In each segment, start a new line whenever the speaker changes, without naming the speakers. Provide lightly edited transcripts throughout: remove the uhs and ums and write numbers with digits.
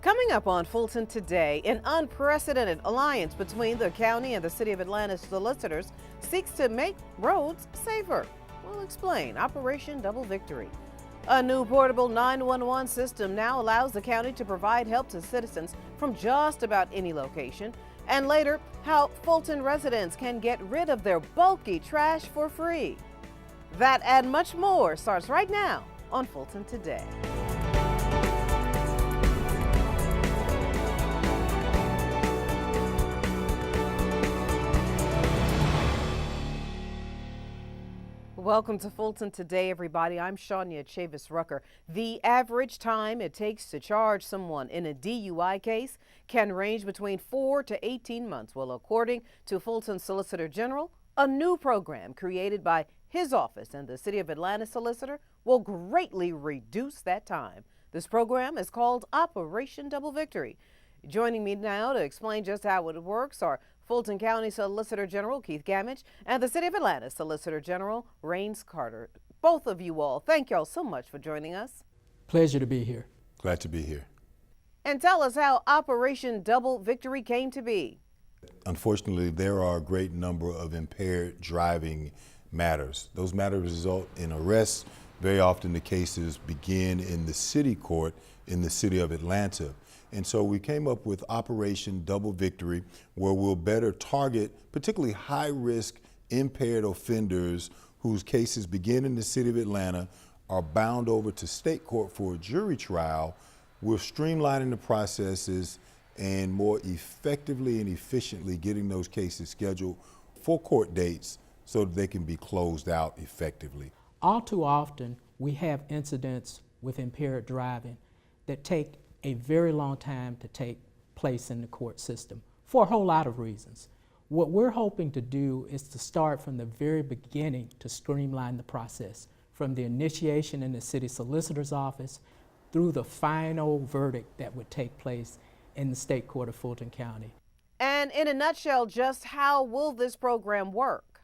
Coming up on Fulton Today, an unprecedented alliance between the county and the City of Atlanta solicitors seeks to make roads safer. We'll explain Operation Double Victory. A new portable 911 system now allows the county to provide help to citizens from just about any location. And later, how Fulton residents can get rid of their bulky trash for free. That and much more starts right now on Fulton Today. Welcome to Fulton Today, everybody. I'm Shania Chavis-Rucker. The average time it takes to charge someone in a DUI case can range between 4 to 18 months. Well, according to Fulton Solicitor General, a new program created by his office and the City of Atlanta solicitor will greatly reduce that time. This program is called Operation Double Victory. Joining me now to explain just how it works are Fulton County Solicitor General Keith Gamage and the City of Atlanta Solicitor General Rains Carter. Both of you all, thank y'all so much for joining us.
Pleasure to be here.
Glad to be here.
And tell us how Operation Double Victory came to be.
Unfortunately, there are a great number of impaired driving matters. Those matters result in arrests. Very often the cases begin in the city court in the City of Atlanta. And so we came up with Operation Double Victory, where we'll better target particularly high-risk impaired offenders whose cases begin in the City of Atlanta, are bound over to state court for a jury trial. We're streamlining the processes and more effectively and efficiently getting those cases scheduled for court dates so that they can be closed out effectively.
All too often, we have incidents with impaired driving that take a very long time to take place in the court system for a whole lot of reasons. What we're hoping to do is to start from the very beginning to streamline the process, from the initiation in the city solicitor's office through the final verdict that would take place in the state court of Fulton County.
And in a nutshell, just how will this program work?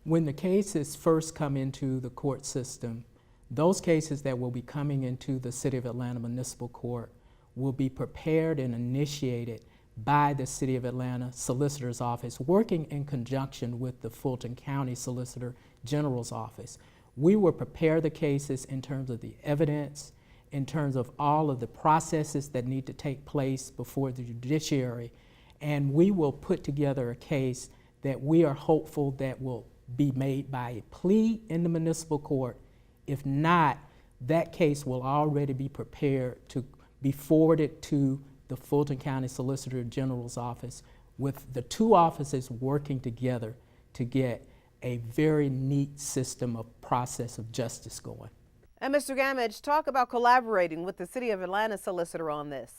When the cases first come into the court system, those cases that will be coming into the City of Atlanta Municipal Court will be prepared and initiated by the City of Atlanta Solicitor's Office, working in conjunction with the Fulton County Solicitor General's Office. We will prepare the cases in terms of the evidence, in terms of all of the processes that need to take place before the judiciary, and we will put together a case that we are hopeful that will be made by a plea in the municipal court. If not, that case will already be prepared to be forwarded to the Fulton County Solicitor General's office, with the two offices working together to get a very neat system of process of justice going.
And Mr. Gamage, talk about collaborating with the City of Atlanta solicitor on this.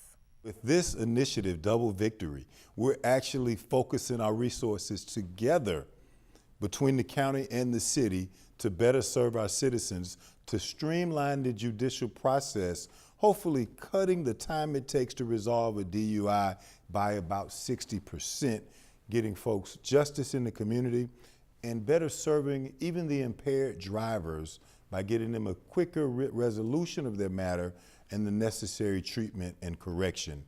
With this initiative, Double Victory, we're actually focusing our resources together between the county and the city to better serve our citizens, to streamline the judicial process, hopefully cutting the time it takes to resolve a DUI by about 60%, getting folks justice in the community, and better serving even the impaired drivers by getting them a quicker resolution of their matter and the necessary treatment and correction.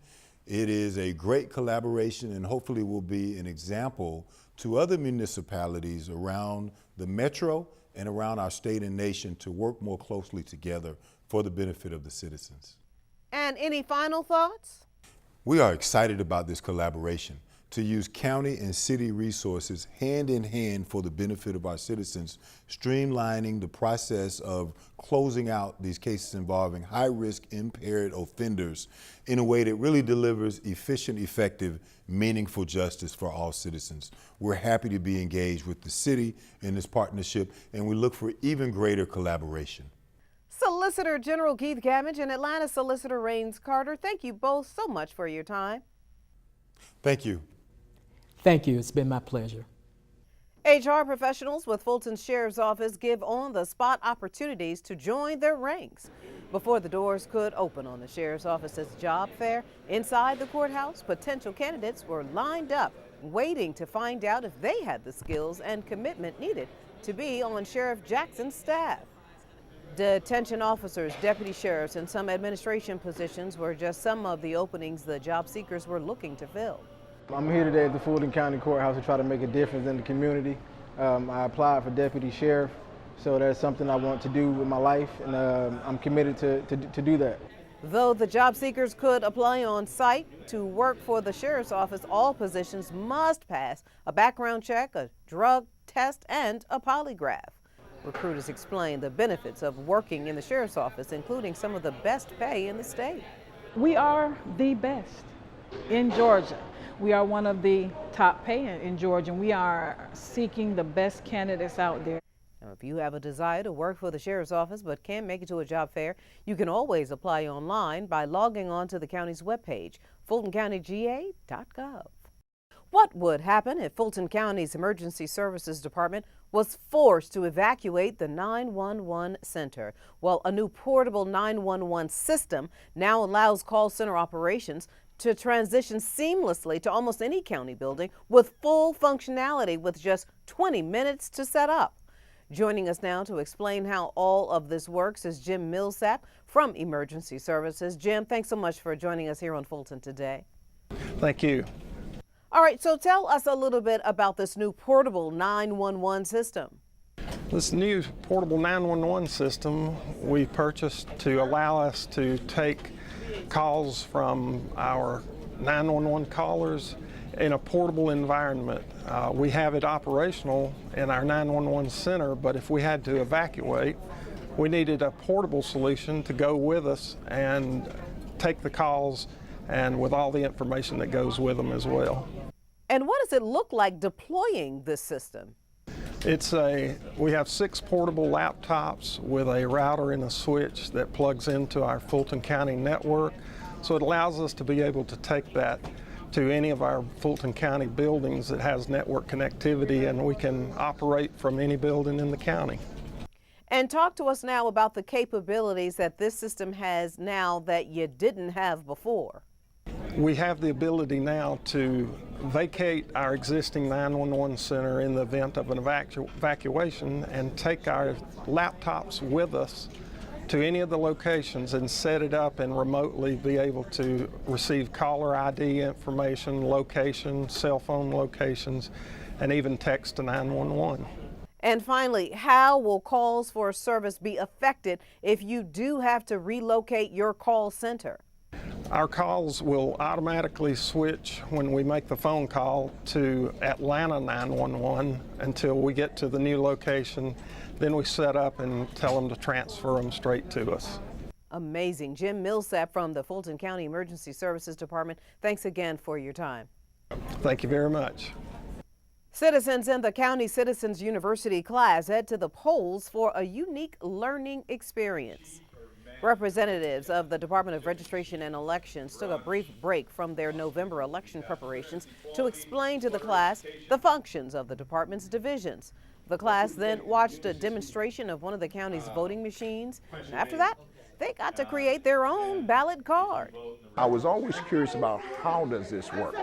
It is a great collaboration and hopefully will be an example to other municipalities around the metro and around our state and nation to work more closely together for the benefit of the citizens.
And any final thoughts?
We are excited about this collaboration to use county and city resources hand in hand for the benefit of our citizens, streamlining the process of closing out these cases involving high-risk impaired offenders in a way that really delivers efficient, effective, meaningful justice for all citizens. We're happy to be engaged with the city in this partnership, and we look for even greater collaboration.
Solicitor General Keith Gamage and Atlanta Solicitor Rains Carter, thank you both so much for your time.
Thank you.
Thank you, it's been my pleasure.
HR professionals with Fulton Sheriff's Office give on-the-spot opportunities to join their ranks. Before the doors could open on the Sheriff's Office's job fair inside the courthouse, potential candidates were lined up, waiting to find out if they had the skills and commitment needed to be on Sheriff Jackson's staff. Detention officers, deputy sheriffs, and some administration positions were just some of the openings the job seekers were looking to fill.
I'm here today at the Fulton County Courthouse to try to make a difference in the community. I applied for deputy sheriff, so that's something I want to do with my life, and I'm committed to do that.
Though the job seekers could apply on site to work for the sheriff's office, all positions must pass a background check, a drug test, and a polygraph. Recruiters explain the benefits of working in the sheriff's office, including some of the best pay in the state.
We are the best in Georgia. We are one of the top paying in Georgia, and we are seeking the best candidates out there.
Now, if you have a desire to work for the sheriff's office but can't make it to a job fair, you can always apply online by logging on to the county's webpage, fultoncountyga.gov. What would happen if Fulton County's Emergency Services Department was forced to evacuate the 911 center? Well, a new portable 911 system now allows call center operations to transition seamlessly to almost any county building with full functionality with just 20 minutes to set up. Joining us now to explain how all of this works is Jim Millsap from Emergency Services. Jim, thanks so much for joining us here on Fulton Today.
Thank you.
All right, so tell us a little bit about this new portable 911 system.
This new portable 911 system we purchased to allow us to take calls from our 911 callers in a portable environment. We have it operational in our 911 center, but if we had to evacuate, we needed a portable solution to go with us and take the calls, and with all the information that goes with them as well.
And what does it look like deploying this system?
We have 6 portable laptops with a router and a switch that plugs into our Fulton County network. So it allows us to be able to take that to any of our Fulton County buildings that has network connectivity, and we can operate from any building in the county.
And talk to us now about the capabilities that this system has now that you didn't have before.
We have the ability now to vacate our existing 911 center in the event of an evacuation and take our laptops with us to any of the locations and set it up and remotely be able to receive caller ID information, location, cell phone locations, and even text to 911.
And finally, how will calls for service be affected if you do have to relocate your call center?
Our calls will automatically switch when we make the phone call to Atlanta 911 until we get to the new location. Then we set up and tell them to transfer them straight to us.
Amazing. Jim Millsap from the Fulton County Emergency Services Department, thanks again for your time.
Thank you very much.
Citizens in the County Citizens University class head to the polls for a unique learning experience. Representatives of the Department of Registration and Elections took a brief break from their November election preparations to explain to the class the functions of the department's divisions. The class then watched a demonstration of one of the county's voting machines. After that, they got to create their own ballot card.
I was always curious about how does this work,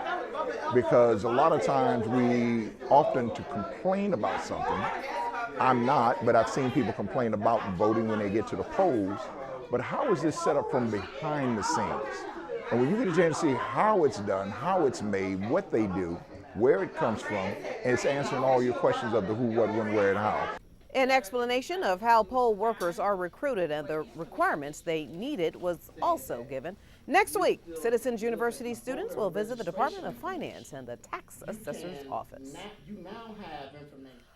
because a lot of times we often to complain about something. I'm not, but I've seen people complain about voting when they get to the polls. But how is this set up from behind the scenes? And when you get a chance to see how it's done, how it's made, what they do, where it comes from, and it's answering all your questions of the who, what, when, where, and how.
An explanation of how poll workers are recruited and the requirements they needed was also given. Next week, Citizens University students will visit the Department of Finance and the Tax Assessor's Office.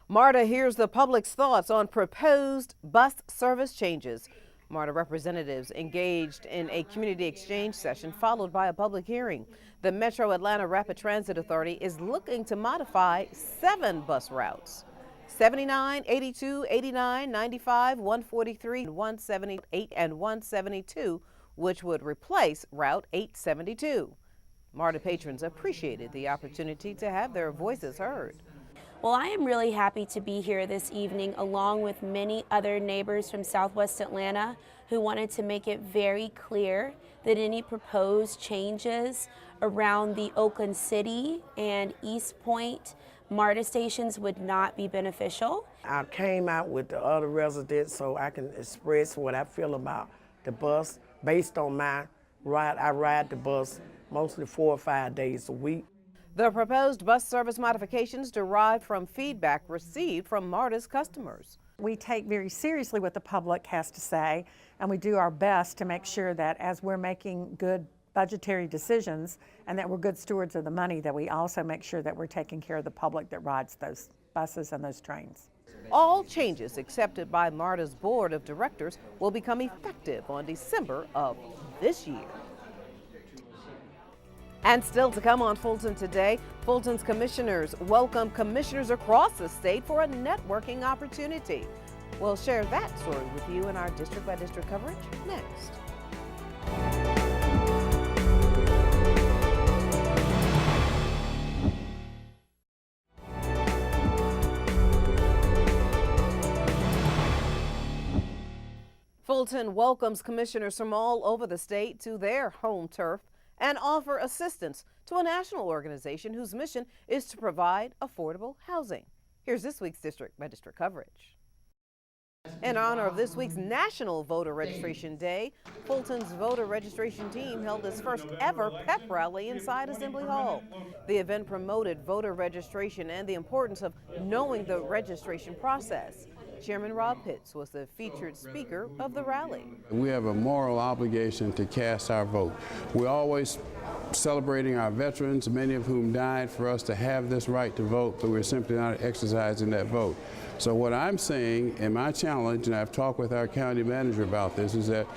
Marta hears the public's thoughts on proposed bus service changes. Marta representatives engaged in a community exchange session followed by a public hearing. The Metro Atlanta Rapid Transit Authority is looking to modify 7 bus routes: 79, 82, 89, 95, 143, 178, and 172, which would replace Route 872. Marta patrons appreciated the opportunity to have their voices heard.
Well, I am really happy to be here this evening along with many other neighbors from Southwest Atlanta who wanted to make it very clear that any proposed changes around the Oakland City and East Point MARTA stations would not be beneficial.
I came out with the other residents so I can express what I feel about the bus based on my ride. I ride the bus mostly 4 or 5 days a week.
The proposed bus service modifications derived from feedback received from MARTA's customers.
We take very seriously what the public has to say, and we do our best to make sure that as we're making good budgetary decisions and that we're good stewards of the money, that we also make sure that we're taking care of the public that rides those buses and those trains.
All changes accepted by MARTA's board of directors will become effective on December of this year. And still to come on Fulton Today, Fulton's commissioners welcome commissioners across the state for a networking opportunity. We'll share that story with you in our district by district coverage next. Fulton welcomes commissioners from all over the state to their home turf and offer assistance to a national organization whose mission is to provide affordable housing. Here's this week's district by district coverage. In honor of this week's National Voter Registration Day, Fulton's voter registration team held its first ever pep rally inside Assembly Hall. The event promoted voter registration and the importance of knowing the registration process. Chairman Rob Pitts was the featured speaker of the rally.
We have a moral obligation to cast our vote. We're always celebrating our veterans, many of whom died for us to have this right to vote, but we're simply not exercising that vote. So what I'm saying, and my challenge, and I've talked with our county manager about this, is that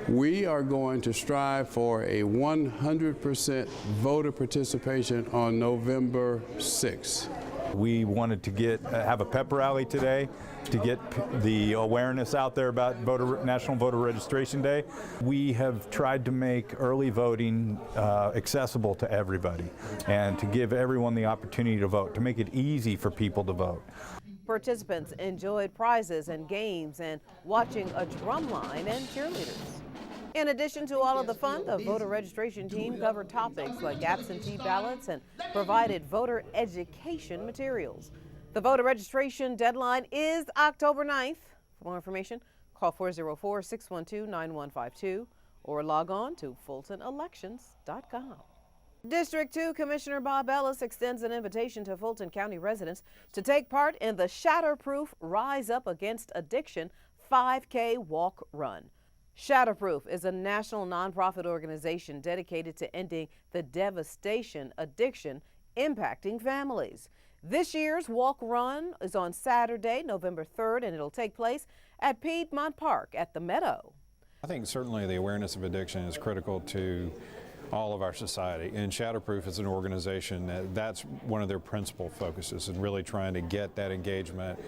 we are going to strive for a 100% voter participation on November 6th.
We wanted to have a pep rally today to get the awareness out there about National Voter Registration Day. We have tried to make early voting accessible to everybody and to give everyone the opportunity to vote, to make it easy for people to vote.
Participants enjoyed prizes and games and watching a drum line and cheerleaders. In addition to all of the fun, the voter registration team covered topics like absentee ballots and provided voter education materials. The voter registration deadline is October 9th. For more information, call 404-612-9152 or log on to fultonelections.com. District 2 Commissioner Bob Ellis extends an invitation to Fulton County residents to take part in the Shatterproof Rise Up Against Addiction 5K Walk Run. Shatterproof is a national nonprofit organization dedicated to ending the devastation addiction impacting families. This year's walk run is on Saturday, November 3rd, and it'll take place at Piedmont Park at the Meadow.
I think certainly the awareness of addiction is critical to all of our society, and Shatterproof is an organization that's one of their principal focuses, and really trying to get that engagement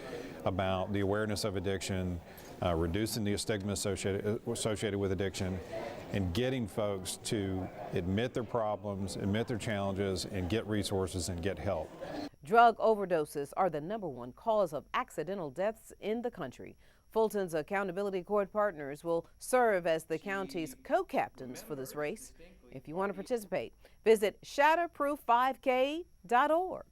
about the awareness of addiction, reducing the stigma associated with addiction, and getting folks to admit their problems, admit their challenges, and get resources and get help.
Drug overdoses are the #1 cause of accidental deaths in the country. Fulton's Accountability Court partners will serve as the county's co-captains for this race. If you want to participate, visit shatterproof5k.org.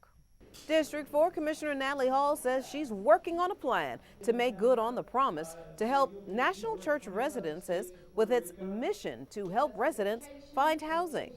District 4 Commissioner Natalie Hall says she's working on a plan to make good on the promise to help National Church Residences with its mission to help residents find housing.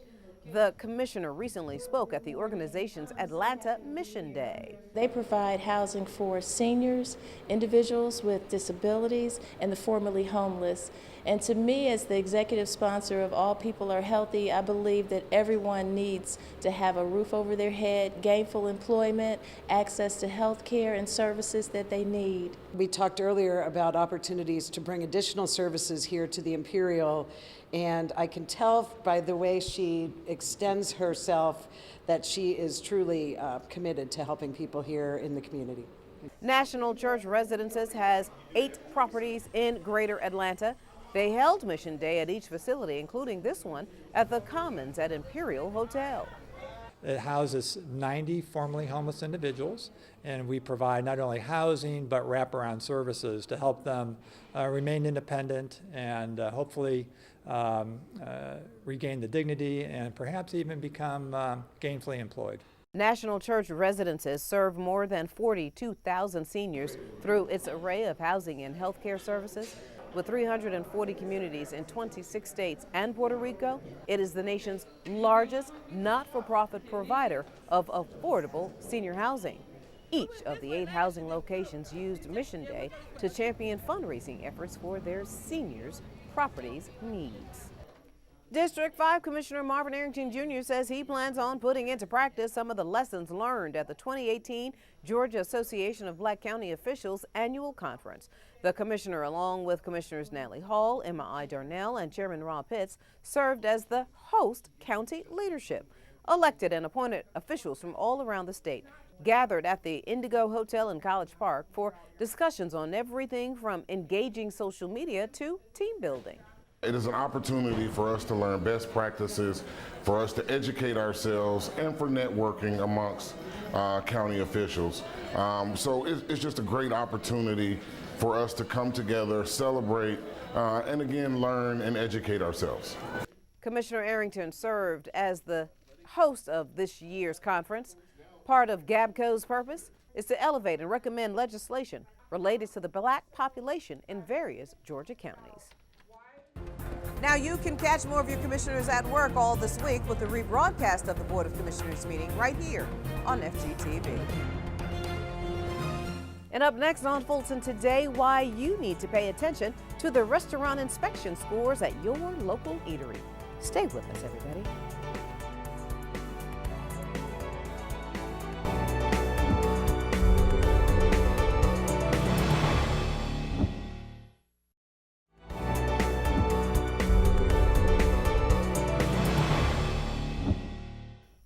The commissioner recently spoke at the organization's Atlanta Mission Day.
They provide housing for seniors, individuals with disabilities, and the formerly homeless. And to me, as the executive sponsor of All People Are Healthy, I believe that everyone needs to have a roof over their head, gainful employment, access to health care and services that they need.
We talked earlier about opportunities to bring additional services here to the Imperial, and I can tell by the way she extends herself that she is truly committed to helping people here in the community.
National Church Residences has 8 properties in Greater Atlanta. They held Mission Day at each facility, including this one at the Commons at Imperial Hotel.
It houses 90 formerly homeless individuals, and we provide not only housing but wraparound services to help them remain independent and hopefully regain the dignity and perhaps even become gainfully employed.
National Church Residences serve more than 42,000 seniors through its array of housing and health care services. With 340 communities in 26 states and Puerto Rico, it is the nation's largest not-for-profit provider of affordable senior housing. Each of the 8 housing locations used Mission Day to champion fundraising efforts for their seniors' properties needs. District 5 Commissioner Marvin Arrington Jr. says he plans on putting into practice some of the lessons learned at the 2018 Georgia Association of Black County Officials annual conference. The commissioner, along with Commissioners Natalie Hall, Emma I. Darnell, and Chairman Rob Pitts, served as the host county leadership. Elected and appointed officials from all around the state gathered at the Indigo Hotel in College Park for discussions on everything from engaging social media to team building.
It is an opportunity for us to learn best practices, for us to educate ourselves, and for networking amongst county officials. So it's just a great opportunity for us to come together, celebrate, and again, learn and educate ourselves.
Commissioner Arrington served as the host of this year's conference. Part of GABCO's purpose is to elevate and recommend legislation related to the black population in various Georgia counties. Now you can catch more of your commissioners at work all this week with the rebroadcast of the Board of Commissioners meeting right here on FGTV. And up next on Fulton Today, why you need to pay attention to the restaurant inspection scores at your local eatery. Stay with us, everybody.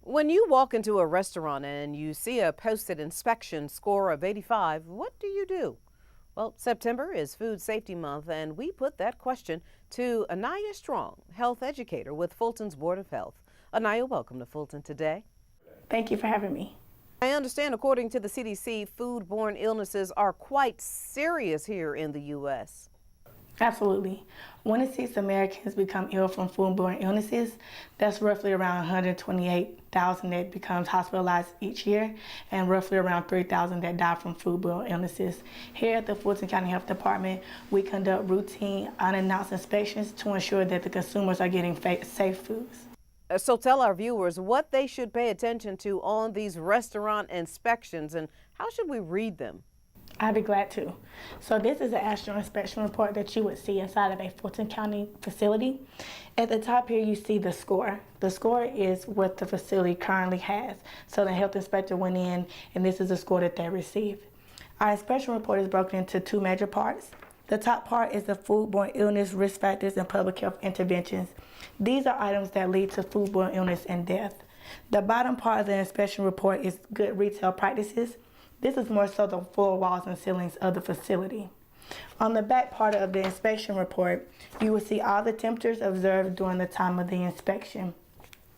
When you walk into a restaurant and you see a posted inspection score of 85, what do? Well, September is Food Safety Month, and we put that question to Anaya Strong, health educator with Fulton's Board of Health. Anaya, welcome to Fulton Today.
Thank you for having me.
I understand, according to the CDC, foodborne illnesses are quite serious here in the U.S.
Absolutely. 1 in 6 Americans become ill from foodborne illnesses. That's roughly around 128,000 that becomes hospitalized each year, and roughly around 3,000 that die from foodborne illnesses. Here at the Fulton County Health Department, we conduct routine unannounced inspections to ensure that the consumers are getting safe foods.
So tell our viewers what they should pay attention to on these restaurant inspections, and how should we read them?
I'd be glad to. So this is an astral inspection report that you would see inside of a Fulton County facility. At the top here, you see the score. The score is what the facility currently has. So the health inspector went in, and this is the score that they received. Our inspection report is broken into 2 major parts. The top part is the foodborne illness risk factors and public health interventions. These are items that lead to foodborne illness and death. The bottom part of the inspection report is good retail practices. This is more so the floor, walls, and ceilings of the facility. On the back part of the inspection report, you will see all the temperatures observed during the time of the inspection.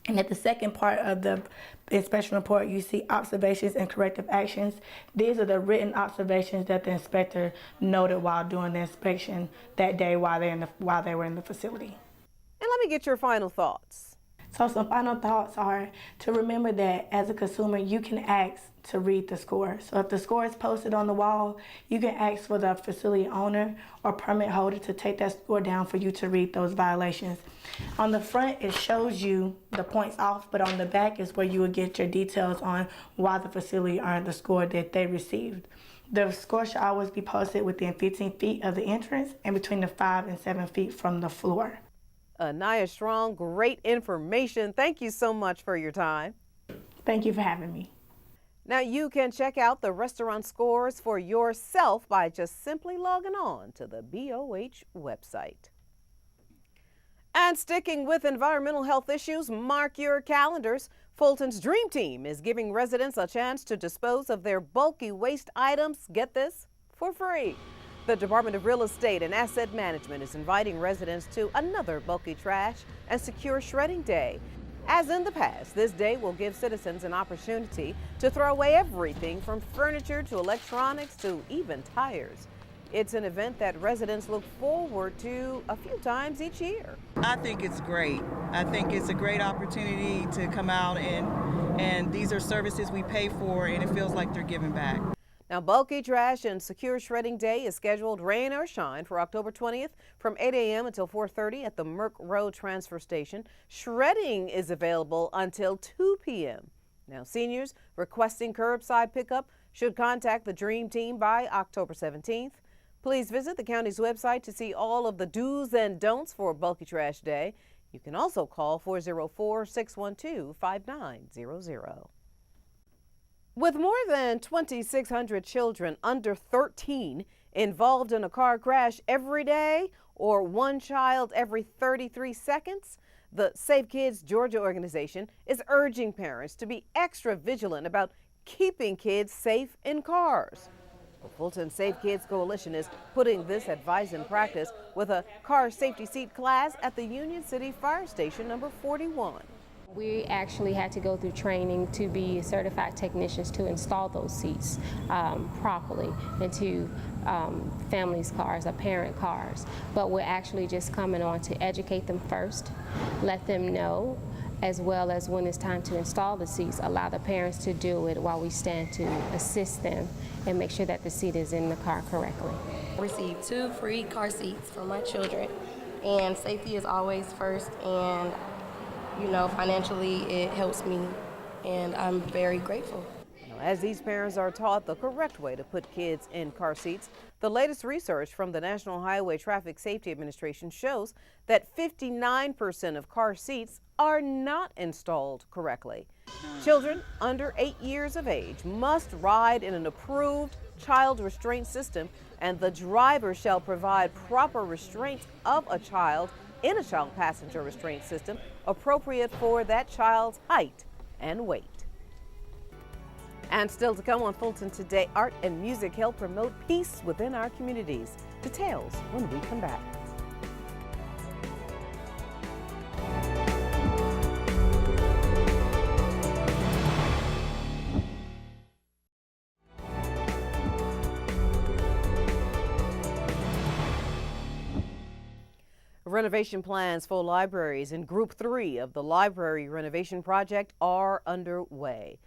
And at the second part of the inspection report, you see observations and corrective actions. These are the written observations that the inspector noted while doing the inspection that day while they were in the facility.
And let me get your final thoughts.
So some final thoughts are to remember that as a consumer, you can ask to read the score. So if the score is posted on the wall, you can ask for the facility owner or permit holder to take that score down for you to read those violations. On the front, it shows you the points off, but on the back is where you will get your details on why the facility earned the score that they received. The score should always be posted within 15 feet of the entrance and between the 5 and 7 feet from the floor.
Anaya Strong, great information. Thank you so much for your time.
Thank you for having me.
Now you can check out the restaurant scores for yourself by just simply logging on to the BOH website. And sticking with environmental health issues, mark your calendars. Fulton's Dream Team is giving residents a chance to dispose of their bulky waste items, get this, for free. The Department of Real Estate and Asset Management is inviting residents to another bulky trash and secure shredding day. As in the past, this day will give citizens an opportunity to throw away everything from furniture to electronics to even tires. It's an event that residents look forward to a few times each year.
I think it's great. I think it's a great opportunity to come out and these are services we pay for, and it feels like they're giving back.
Now, bulky trash and secure shredding day is scheduled, rain or shine, for October 20th from 8 a.m. until 4:30 at the Merck Road Transfer Station. Shredding is available until 2 p.m. Now, seniors requesting curbside pickup should contact the Dream Team by October 17th. Please visit the county's website to see all of the do's and don'ts for Bulky Trash Day. You can also call 404-612-5900. With more than 2,600 children under 13 involved in a car crash every day, or one child every 33 seconds, the Safe Kids Georgia organization is urging parents to be extra vigilant about keeping kids safe in cars. The Fulton Safe Kids Coalition is putting this advice in practice with a car safety seat class at the Union City Fire Station number 41.
We actually had to go through training to be certified technicians to install those seats properly into families' cars or parent cars. But we're actually just coming on to educate them first, let them know, as well as when it's time to install the seats, allow the parents to do it while we stand to assist them and make sure that the seat is in the car correctly.
I received 2 free car seats for my children, and safety is always first, and financially it helps me, and I'm very grateful.
As these parents are taught the correct way to put kids in car seats, the latest research from the National Highway Traffic Safety Administration shows that 59% of car seats are not installed correctly. Children under 8 years of age must ride in an approved child restraint system, and the driver shall provide proper restraint of a child in a child passenger restraint system appropriate for that child's height and weight. And still to come on Fulton Today, art and music help promote peace within our communities. Details when we come back. Renovation plans for libraries in Group 3 of the Library Renovation Project are underway.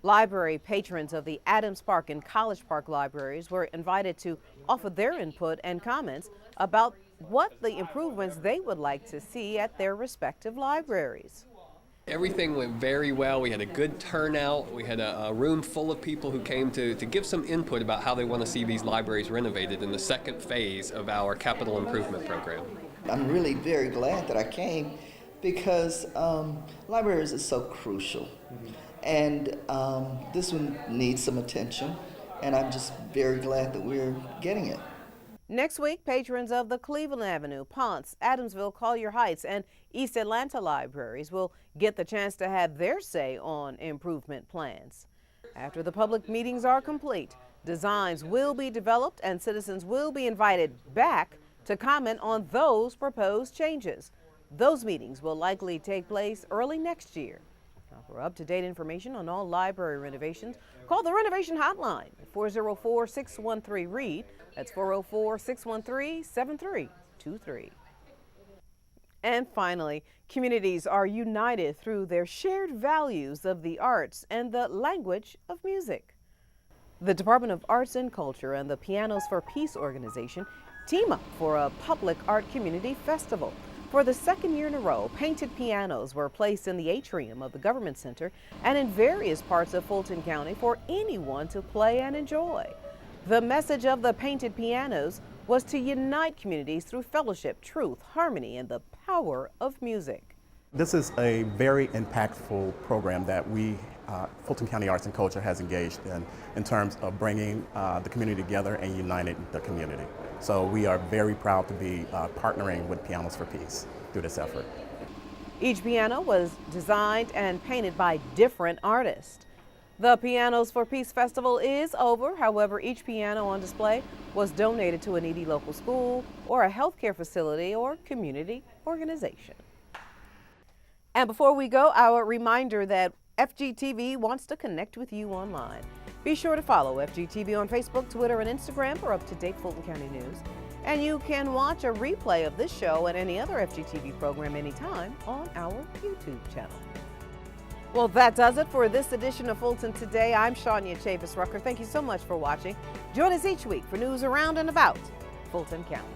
Library patrons of the Adams Park and College Park libraries were invited to offer their input and comments about what the improvements they would like to see at their respective libraries.
Everything went very well. We had a good turnout. We had a room full of people who came to give some input about how they want to see these libraries renovated in the second phase of our capital improvement program.
I'm really very glad that I came because libraries are so crucial. And this one needs some attention, and I'm just very glad that we're getting it.
Next week, patrons of the Cleveland Avenue, Ponce, Adamsville, Collier Heights, and East Atlanta libraries will get the chance to have their say on improvement plans. After the public meetings are complete, designs will be developed and citizens will be invited back to comment on those proposed changes. Those meetings will likely take place early next year. Now, for up-to-date information on all library renovations, call the Renovation Hotline at 404-613-READ. That's 404-613-7323. And finally, communities are united through their shared values of the arts and the language of music. The Department of Arts and Culture and the Pianos for Peace organization team up for a public art community festival. For the second year in a row, painted pianos were placed in the atrium of the Government Center and in various parts of Fulton County for anyone to play and enjoy. The message of the painted pianos was to unite communities through fellowship, truth, harmony, and the power of music.
This is a very impactful program that we, Fulton County Arts and Culture, has engaged in terms of bringing the community together and uniting the community. So we are very proud to be partnering with Pianos for Peace through this effort.
Each piano was designed and painted by different artists. The Pianos for Peace Festival is over. However, each piano on display was donated to a needy local school or a healthcare facility or community organization. And before we go, our reminder that FGTV wants to connect with you online. Be sure to follow FGTV on Facebook, Twitter, and Instagram for up-to-date Fulton County news. And you can watch a replay of this show and any other FGTV program anytime on our YouTube channel. Well, that does it for this edition of Fulton Today. I'm Shania Chavis Rucker. Thank you so much for watching. Join us each week for news around and about Fulton County.